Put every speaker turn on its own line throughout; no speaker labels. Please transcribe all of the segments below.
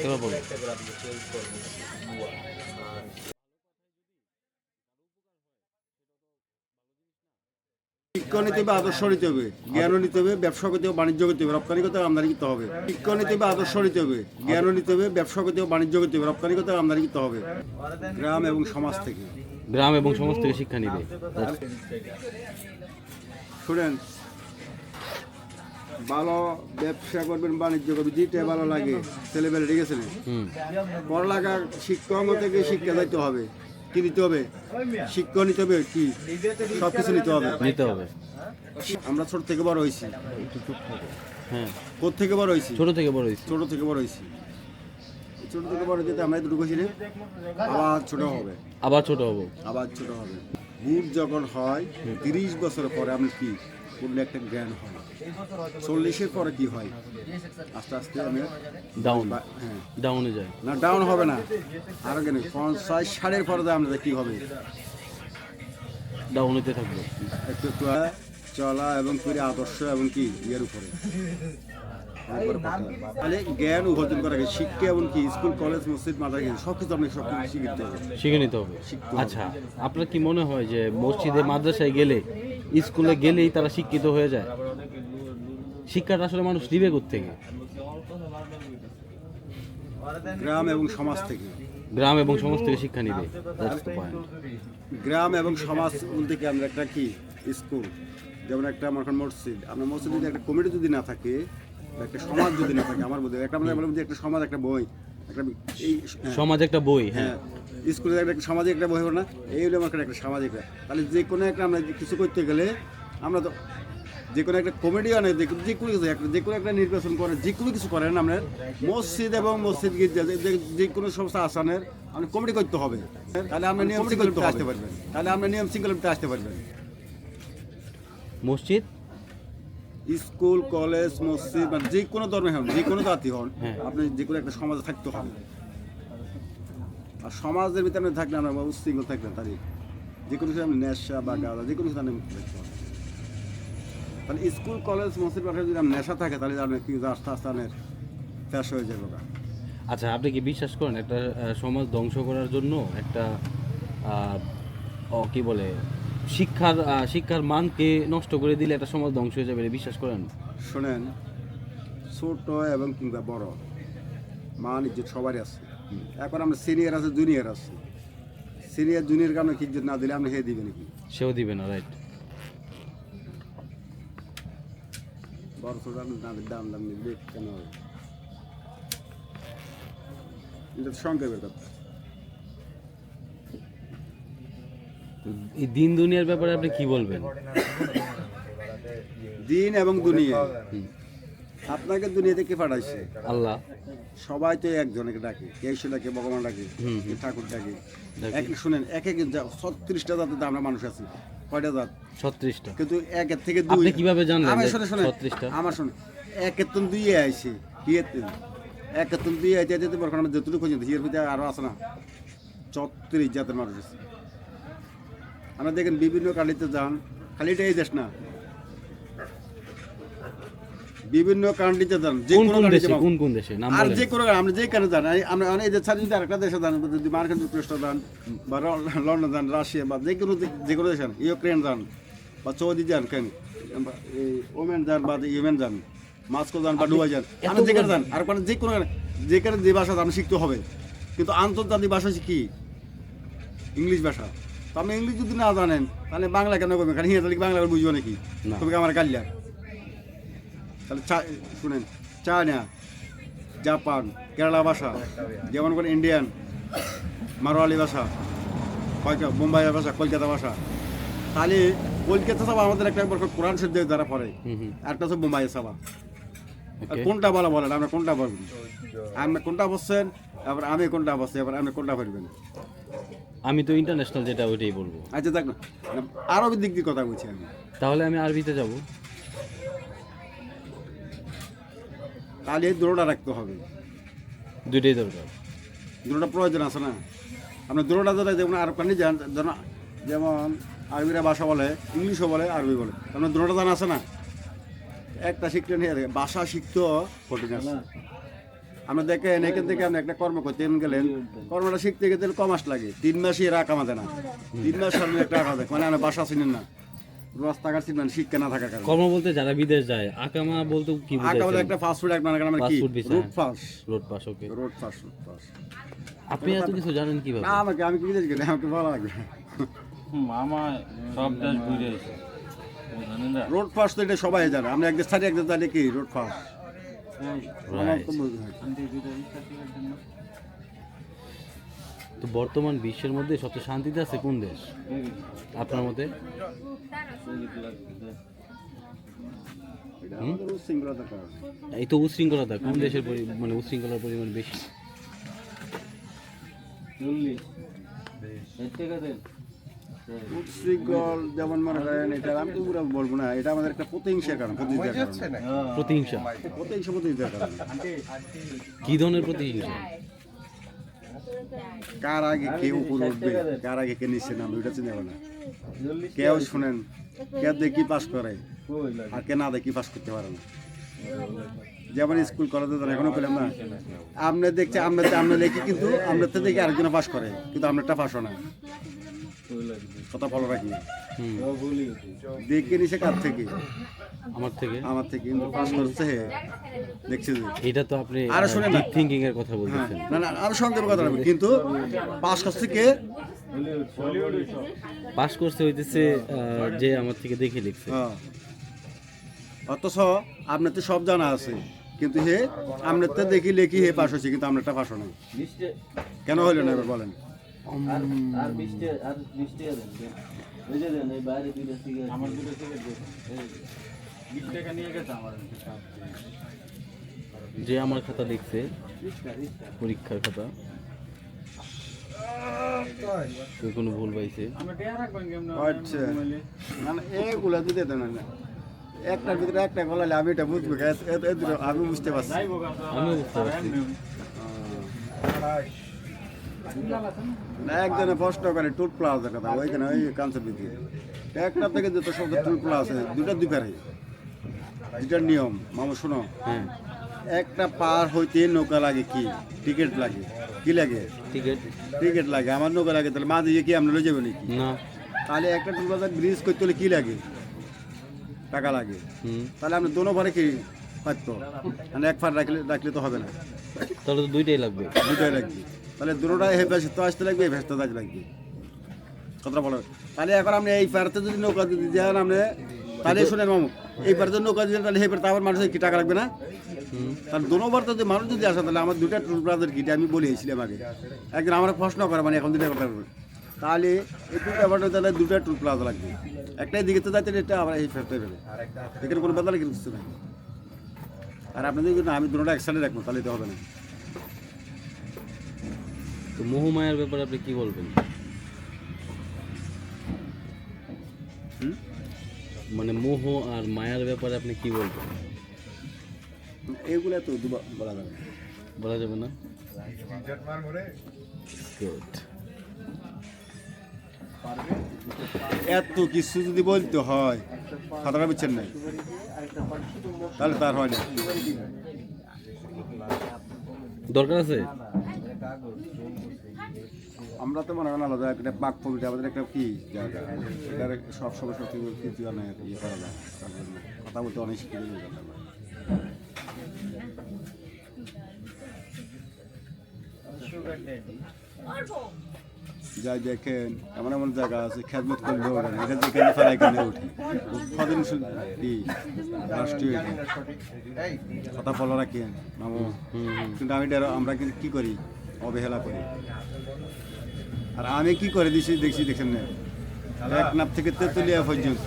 এবার বলো।
শিক্ষা নিতে হবে, আদর্শ নিতে হবে, জ্ঞানও নিতে হবে, ব্যবসা করতে হবে, বাণিজ্য করতে হবে, রপ্তানি করতে হবে, আমদানি করতে হবে। শিক্ষা নিতে হবে, আদর্শ নিতে হবে, জ্ঞানও নিতে হবে, ব্যবসা করতে হবে, বাণিজ্য করতে হবে, রপ্তানি করতে হবে, আমদানি করতে হবে। গ্রাম এবং সমাজ থেকে।
গ্রাম এবং সমাজ থেকে শিক্ষা নিবে।
শুনেন, ভালো ব্যবসা করবেন, বাণিজ্য করবেন, যেটা ভালো লাগে ছেলেবেলে, ঠিক আছে না? পড়ালেখা শিক্ষক থেকে শিক্ষা দিতে হবে, কি নিতে হবে? শিক্ষা নিতে হবে, কি সব কিছু নিতে হবে। আমরা ছোট থেকে বড় হয়েছি।
হ্যাঁ,
কোথ থেকে বড় হয়েছি?
ছোট থেকে বড় হয়েছি।
ছোট থেকে বড় হয়েছি। ছোট থেকে বড় যেতে আমরা দুটো কইছি না, আবার ছোট হবে,
আবার ছোট হবো।
আবার ছোট হবে। বুট যখন হয় 30 বছর পরে আপনি কি করলে একটা জ্ঞান হয়, 40-এর পরে কি হয়? আস্তে আস্তে আমি
ডাউন,
হ্যাঁ
ডাউনে যায়।
না, ডাউন হবে না, আরো জ্ঞান 50-60-এর পরে আমরা কি হবে?
ডাউনেতে থাকবো।
একটু একটু চলা এবং করে আদর্শ এবং কি ইয়ের উপরে তাহলে জ্ঞান উপার্জন করা গেছে। শিক্ষা এবং কি স্কুল কলেজ মসজিদ মাদ্রাসা সব কিছু আপনি সব কিছু শিখতে হবে,
শিখে নিতে হবে।
শিখতে হবে।
আচ্ছা, আপনার কি মনে হয় যে মসজিদে মাদ্রাসায় গেলে, স্কুলে গেলেই তারা শিক্ষিত হয়ে যায়? শিক্ষাটা আসলে মানুষ নিবে কোত্থেকে?
গ্রাম এবং সমাজ থেকে।
গ্রাম এবং সমাজ থেকে শিক্ষা নিবে। That's the point.
গ্রাম এবং সমাজ বলতে কি আমরা একটা কি স্কুল, যেমন একটা আমার মসজিদ, আমরা মসজিদ যদি একটা কমিটি যদি না থাকে, বা একটা সমাজ যদি না থাকে, আমার বোধহয় একটা আমাদের মধ্যে একটা সমাজ, একটা বই, একটা এই
সমাজ একটা বই। হ্যাঁ,
হ্যাঁ, স্কুলে একটা সামাজিক একটা বই হবে না, এই হলো আমার একটা সামাজিক। তাহলে যে কোনো একটা আমরা কিছু করতে গেলে আমরা তো যে কোনো একটা কমিটি আনে, যে কোনো কিছু যে কোনো একটা নির্বাচন করে, যে কোনো কিছু করেন আপনার মসজিদ এবং মসজিদ যে কোনো সংস্থা আসানের আপনি কমিটি করতে হবে। তাহলে আমরা নিয়ম শৃঙ্খলাতে আসতে পারবেন, তাহলে আমরা নিয়ম শৃঙ্খলাতে আসতে পারবেন।
মসজিদ,
স্কুল কলেজ মসজিদ মানে যে কোনো ধর্মে হন, যে কোনো জাতি হন, আপনি যে কোনো একটা সমাজে থাকতে হবে। আর সমাজের ভিতরে আপনি থাকলে আমরা উশৃঙ্খল থাকবেন, তাই যে কোনো কিছু আপনি নেশা বা গাঁজা যে কোনো কিছু আপনি মুক্ত থাকতে হবে। তাহলে স্কুল কলেজ মসজিদ পাশে যদি আপনার নেশা থাকে, তাহলে আপনি কি আস্তে আস্তে আপনার ফ্যাশ হয়ে যাবে।
আচ্ছা, আপনি কি বিশ্বাস করেন একটা সমাজ ধ্বংস করার জন্য একটা কি বলে শিক্ষার মানকে নষ্ট করে দিলে একটা সমাজ ধ্বংস হয়ে যাবে, বিশ্বাস করেন?
শোনেন, ছোট এবং কিংবা বড় মান ইজ্জত সবারই আছে। এখন আমরা সিনিয়র আছে, জুনিয়র আছে। সিনিয়র জুনিয়রকে আমরা ইজ্জত না দিলে আপনি হে দিবে নাকি?
সেও দিবে না, রাইট?
বড় ছোট আপনি দাম দাম নিবে কেন? এটা সংক্ষেপের কথা।
এই দিন দুনিয়ার ব্যাপারে আপনি কি বলবেন?
দিন এবং দুনিয়া, আপনাকে দুনিয়াতে কে পাঠাইছে?
আল্লাহ।
সবাই তো একজনকে ডাকে, কে ঈশ্বর ডাকে, ভগবান ডাকে, ঠাকুর ডাকে। শুনেন, এক 36টা জাতিতে আমরা মানুষ আছি। কয়টা জাত?
36টা।
কিন্তু একের থেকে দুই।
আপনি কিভাবে জানলেন?
আমার শুনে, একের তো দুই আইছে, একের তো দুই আইতে যেতে পারবো আমরা যতটুকু খুঁজে হিয়ার ভিতরে আরো আছে না, 34 জাতের মানুষ আছে। আমরা দেখেন বিভিন্ন কালিতে যান, খালি এটা এই দেশ না, বিভিন্ন কান্ট্রিতে যান, যে কোনো
কোন দেশে নাম
আর
বলেন।
যে কোনো আমরা যেখানে যান, আমরা এই যে ছাড়া যদি আরেকটা দেশে যান, যদি মার্কিন যুক্তরাষ্ট্র যান বা লন্ডন যান, রাশিয়া বা যে কোনো দেশ যান, ইউক্রেন যান বা সৌদি যান, কেন ওমেন যান বা ইয়েমেন যান, মাস্কো যান বা দুবাই যান, আমরা যেখানে যান, আর যে কোনো যেখানে যে ভাষা আমরা শিখতে হবে। কিন্তু আন্তর্জাতিক ভাষা কি? ইংলিশ ভাষা। তো আপনি ইংলিশ যদি না জানেন, তাহলে বাংলা কেন করবেন? কারণ হিন্দু বাংলা বুঝবো নাকি? তবে আমার কাল্লা। তাহলে শুনেন, চায়না, জাপান, কেরালা ভাষা, যেমন করে ইন্ডিয়ান, মারোয়ালি ভাষা, মুম্বাই ভাষা, কলকাতা ভাষা। তাহলে কলকাতা সভা আমাদের একটা কোরআন শরীফ দ্বারা পড়ে, একটা হচ্ছে মুম্বাই সভা। কোনটা বলা বলেন, আমরা কোনটা বলবেন? আপনি কোনটা বলছেন, এবার আমি কোনটা বলছি, এবার আপনি কোনটা বলবেন?
আমি তো ইন্টারন্যাশনাল যেটা ওইটাই বলবো।
আচ্ছা দেখ না, আরবির দিক দিয়ে কথা বলছি আমি।
তাহলে আমি আরবিতে যাব।
তাহলে এই দৌড়টা রাখতে হবে,
দুইটাই দরকার,
দৌড়টা প্রয়োজন আছে না? আপনার দৌড়টা যদি যেমন আর কানি যান, যেমন আরবিরা ভাষা বলে, ইংলিশও বলে, আরবি বলে, আপনার দৌড়টা জানা আছে না? একটা শিখলে নিয়ে ভাষা শিখতেও কঠিন আছে। আমরা দেখেন এখান থেকে আপনি একটা কর্ম করতে গেলেন, কর্মটা শিখতে গেলে ক মাস লাগে, 3 মাসই এরা কামাতে না, 3 মাস সামনে একটা কামাতে, মানে আমরা বাসা চিনেন না, রাস্তাঘাট চিনেন, শিক্ষা না থাকার কারণে।
কর্ম বলতে যারা বিদেশ যায়, আকামা বলতে কি
আগে বলে
বুঝাইছেন?
একটা ফাস্ট ফুড, একটা মানে কি
Fast food visa,
route fast,
road pass, okay.
Road fast, road fast.
আপনি এত কিছু জানেন কিভাবে?
না আমাকে, আমি কি বিদেশ গেলে আমাকে ভালো লাগবে।
মামা সব দেশ ঘুরে এসে জানেন না
রোড ফাস্ট তো এটা সবাই জানে, আমরা একদিন সারি একদিন জানি কি রোড ফাস্ট।
Right. তো বর্তমান বিশ্বের মধ্যে সবচেয়ে শান্তিতে আছে কোন দেশ আপনার মতে?
এটা আমাদের উচ্ছৃঙ্খলতার কারণে।
এই তো উশৃঙ্খলতা, কোন দেশের মানে উশৃঙ্খলার পরিমাণ বেশি?
উচ্ছৃঙ্খল যেমন মনে করেন, এটা আমি তো পুরো বলবো না, এটা আমাদের একটা প্রতিহিংসার কারণ, প্রতিহিংসার কারণে,
প্রতিহিংসা?
প্রতিহিংসার কারণে।
কি ধরনের প্রতিহিংসা?
কার আগে কে উপর উঠবে, কার আগে কে নিচে নামবে, ওইটা চিন্তা না। কেউ শুনেন, কে দেখি পাস করে আর কে না দেখি পাস করতে পারে না। যেমন স্কুল কলেজে এখনো পেলাম না, আপনি দেখছি আমরা লেখি, কিন্তু আমরা তো দেখি আরেকজনে পাস করে, কিন্তু আপনারটা পাস হয় না, কথা ফলো রাখি। দেখে নিছে কার থেকে?
আমার থেকে।
আমার থেকে, কিন্তু পাস করছে দেখছি যে।
এটা তো আপনি
আরো শুনেন না।
ডিপ থিংকিং এর কথা
হ্যাঁ,
বলতেছেন।
না না, আরো সঙ্গে কথা বলবো, কিন্তু পাস করছে কে?
পাস করতে হইতেছে যে আমার থেকে দেখে লিখছে।
হ্যাঁ। অথচ আপনার তো সব জানা আছে, কিন্তু হে আপনার তো দেখি লেখি হে পাস হয়েছে, কিন্তু আপনারটা পাস হয় না, কেন হইল না এবার বলেন?
আমার দুটো থেকে 20 টাকা নিয়ে গেছে আমার
যে আমার খাতা দেখছে, পরীক্ষার খাতা, কেউ কোনো ভুল পাইছে?
আমরা টাকা রাখবেন কেমন
আচ্ছা, না না, এগুলা দিতে দেন না, একটার ভিতরে একটা গলালে আমি এটা বুঝবো, আমি বুঝতে পারছি।
আমিও বুঝতে পারছি।
না, একজনে প্রশ্ন করে টুট প্লাজার কথা, ওইখানে ওই কাঞ্চন বিধি একটা থেকে যত শব্দ টুট প্লাজ আছে, দুটা দুপারে, যেটার নিয়ম মামা শোনো,
হ্যাঁ,
একটা পার হইতে নৌকা লাগে কি? টিকিট লাগে, কি লাগে?
টিকিট।
টিকিট লাগে, আমার নৌকা লাগে, তাহলে মা দিয়ে কি আমরা লয়ে যাবো নাকি?
না।
তাহলে একটা টুট প্লাজার ব্রিজ করতে হলে কি লাগে? টাকা লাগে।
হুম,
তাহলে আপনি দোনো পারে কি পারতো, মানে এক ফার রাখলে তো হবে না,
তাহলে তো দুইটাই লাগবে।
দুটাই লাগবে। তাহলে দুটোটা এই ভেসে তো আসতে লাগবে, এই ভেসতে আসতে লাগবে, কথাটা বলো। তাহলে এখন আপনি এই পারতে যদি নৌকা যদি দেন আপনি, তাহলে শুনেন মামু, এই পারতে নৌকা দিলেন, তাহলে এই পারতে আবার মানুষের কি টাকা লাগবে না? তাহলে দোনোবার যদি মানুষ যদি আসে, তাহলে আমার দুটা টুল প্লাজার কিটা আমি বলেছিলাম আগে, একদিন আমার প্রশ্ন করে, মানে এখন দুটা কথা বলবে, তাহলে এই দুটা বাটে তাহলে দুটা টুল প্লাজা লাগবে, একটাই দিকে তো যাইতে, এটা আবার এই ফেরতে হবে, এখানে কোনো বদলা কিছু নাই। আর আপনি যদি না, আমি দুটোটা একসাথে রাখবো, তাহলে তো হবে না।
তো মোহমায়ার ব্যাপারে আপনি কি বলবেন?
হুম?
মানে মোহ আর মায়ার ব্যাপারে আপনি কি বলবেন?
এইগুলা তো বলা যাবে না।
বলা যাবে না? Good.
এত কিছু যদি বলতে হয়, কথাটা বুঝছেন না, তাহলে তার হয় না।
দরকার আছে?
আমরা তো মনে করেন আলাদা একটা পাক পবিত্র, আমাদের একটা কি জায়গা, এটার সব সময় সত্যি কিছু অনেক ইয়ে করা যায়, কথা বলতে অনেক শিখে নিয়ে যেতে হবে। যাই দেখেন, এমন এমন জায়গা আছে খেদমত করলে হবে না, এটা যেখানে ফেলাই কেন উঠে উৎপাদন কি রাষ্ট্রীয় এটা। কথা বলো রাখেন মামু, কিন্তু আমরা কিন্তু কি করি, অবহেলা করি। আর আমি কি করে দিছি দেখছি, দেখছেন না, এক নাপ থেকে তেঁতুলিয়া পর্যন্ত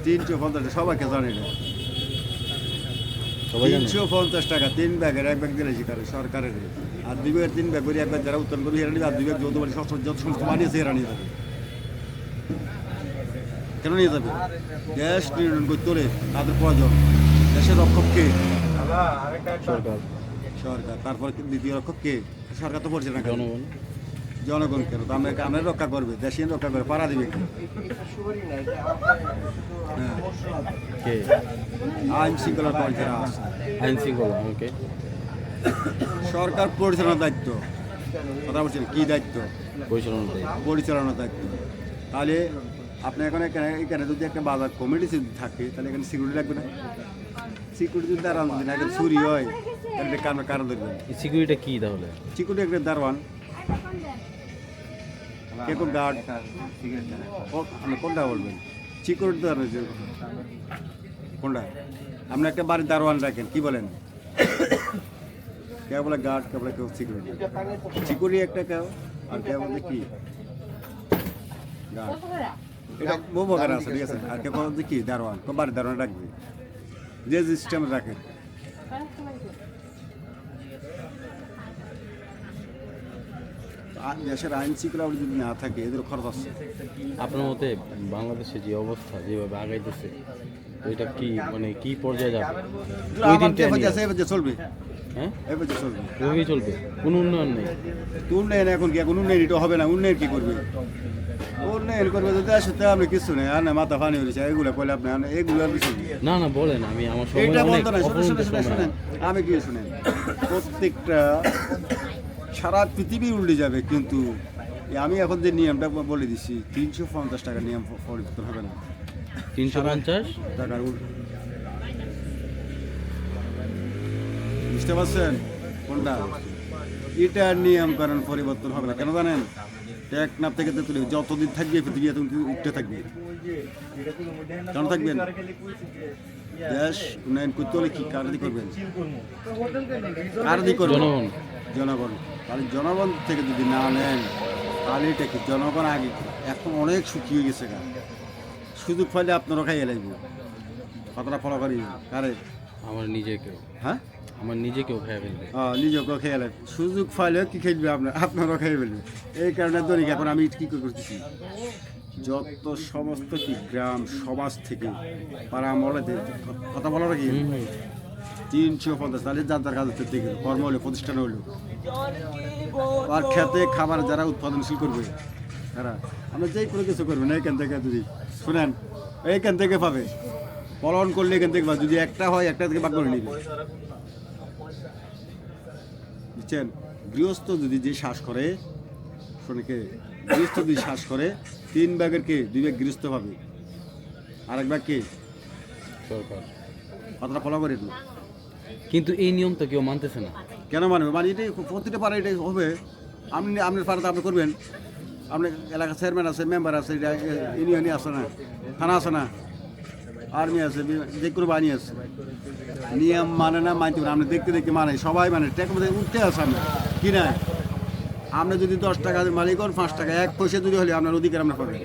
350, সবাইকে জানি না,
সবাই জানে?
350 টাকা 3 ব্যাগের, এক ব্যাগ দিলে শিকারে সরকারের, আর 2 ব্যাগের 3 ব্যাগ করে, এক ব্যাগ যারা উত্তোলন করবে এরা নিবে, আর 2 ব্যাগ যত বাড়ি যত সমস্ত বানিয়েছে এরা নিয়ে যাবে। কেন নিয়ে যাবে? দেশ নির্ণয় করতে হলে তাদের প্রয়োজন, দেশের রক্ষক কে?
সরকার।
সরকার। তারপর দ্বিতীয় রক্ষক কে? সরকার তো পড়ছে না,
জনগণ।
জনগণ কেন? তো আমরা রক্ষা করবে, দেশীয় রক্ষা করবে, পাড়া দিবে কে? হ্যাঁ,
কে?
আইন শৃঙ্খলা কর্মীরা আছে,
আইন শৃঙ্খলা, ওকে।
সরকার পরিচালনার দায়িত্ব, কথা বলছেন কি দায়িত্ব?
পরিচালনা দেয়।
পরিচালনার দায়িত্ব। তাহলে আপনি এখানে যদি একটা বাজার কমিটি যদি থাকে তাহলে এখানে সিকিউরিটি লাগবে না? সিকিউরিটি যদি দাঁড়ান যদি না এখানে চুরি হয় তাহলে কারণ ধরবেন।
সিকিউরিটি কি তাহলে?
সিকিউরিটি একটা দারোয়ান, কে কোন গার্ড, আপনি কোনটা বলবেন? সিকিউরিটি দারোয়ান কোনটা? আপনি একটা বাড়ির দারোয়ান রাখেন, কি বলেন? কে বলে গার্ড, কে বলে কেউ সিকিউরিটি? সিকিউরিটি একটা কেউ, আর কে বলে কি গার্ড। এটা বহু প্রকার আছে, ঠিক আছে। আর কে বলে কি দারোয়ান, কেউ বাড়ির দারোয়ান রাখবে, যে সিস্টেম রাখে। দেশের আইন শৃঙ্খলা যদি না থাকে এদের খরচ আছে।
আপনার মতে বাংলাদেশে যে অবস্থা যেভাবে আগাইতেছে এটা কি মানে কি পর্যায়ে যাবে? ওই দিন
এবার চলবে,
হ্যাঁ
এবার চলবে,
এভাবেই চলবে, কোনো উন্নয়ন নেই।
উন্নয়ন এখন কি, এখন উন্নয়ন এটা হবে না। উন্নয়ন কি করবে? উন্নয়ন করবে যদি আসতে আপনি কিছু নেই, আর না মাথা ফানি হয়েছে এগুলো করলে আপনি এগুলো আর কিছু নেই।
না না বলেন, আমি আমার সময়
এইটা
অনেক
বলতো না, শুনে
অপূর্ণ
শুনে শুনে
সময়।
শুনেন, আমি কি শুনেন, প্রত্যেকটা সারা পৃথিবী উল্টে যাবে, কিন্তু আমি এখন যে নিয়মটা বলে দিচ্ছি 350 টাকার নিয়ম পরিবর্তন হবে না।
350
টাকার বুঝতে পারছেন কোনটা? এটার নিয়ম কারণ পরিবর্তন হবে না। কেন জানেন? টেকনাফ থেকে তুলে যতদিন থাকবে পৃথিবী এত উঠতে থাকবে। কেন থাকবেন? দেশ উন্নয়ন করতে হলে কি কার দিয়ে করবেন? কার দিয়ে করবেন?
জনগণ।
জনগণ। তাহলে জনগণ থেকে যদি না নেন তাহলে এটা কি? জনগণ আগে এখন অনেক শুকিয়ে গেছে গা, সুযোগ পাইলে আপনারও খাইয়ে লাগবে। কতটা ফলো করি কারে?
আমার নিজেকেও,
হ্যাঁ,
আমার নিজেকেও খেয়ে ফেলবে।
নিজেকেও খেয়ে লাগবে। সুযোগ পাইলে কি খেলবে আপনারও খেয়ে ফেলবে। এই কারণে দৈনিক এখন আমি কী করতেছি, যত সমস্ত কি গ্রাম সমাজ থেকে পাড়া মহল্লাতে কথা বলার কি 350 তাহলে যার যার কাজ হচ্ছে দেখে কর্ম হলো, প্রতিষ্ঠান হলো, আর খেতে খাবার যারা উৎপাদনশীল করবে তারা, আমরা যেই কোনো কিছু করবে না এখান থেকে যদি শুনেন এইখান থেকে পাবে, ফলন করলে এখান থেকে পাবে। যদি একটা হয় একটা থেকে ভাগ করে নিবে, বুঝছেন? গৃহস্থ যদি যে শ্বাস করে, শোনকে গৃহস্থ যদি শ্বাস করে 3 ভাগের কে 2 ভাগ গৃহস্থ পাবে, আর 1 ভাগ কে
সরকার।
কথাটা ফলো করেন না।
কিন্তু এই নিয়ম তো কেউ মানতেছে না।
কেন মানবে? মানে এটাই প্রতিটা পাড়া এটাই হবে। আপনার পাড়াতে আপনি করবেন, আপনার এলাকার চেয়ারম্যান আছে, মেম্বার আছে, ইউনিয়নই আছে না, থানা আছে না, আর্মি আছে, যে কোনো বাহিনী আছে। নিয়ম মানে না, মানতে পারে। আপনি দেখতে দেখতে মানে সবাই মানে ট্যাক্স মধ্যে উঠতে আছে আপনি কি না? আপনি যদি 10 টাকা মালিক হন, 5 টাকা 1 পয়সা যদি হলে আপনার অধিকার আমরা পাবেন।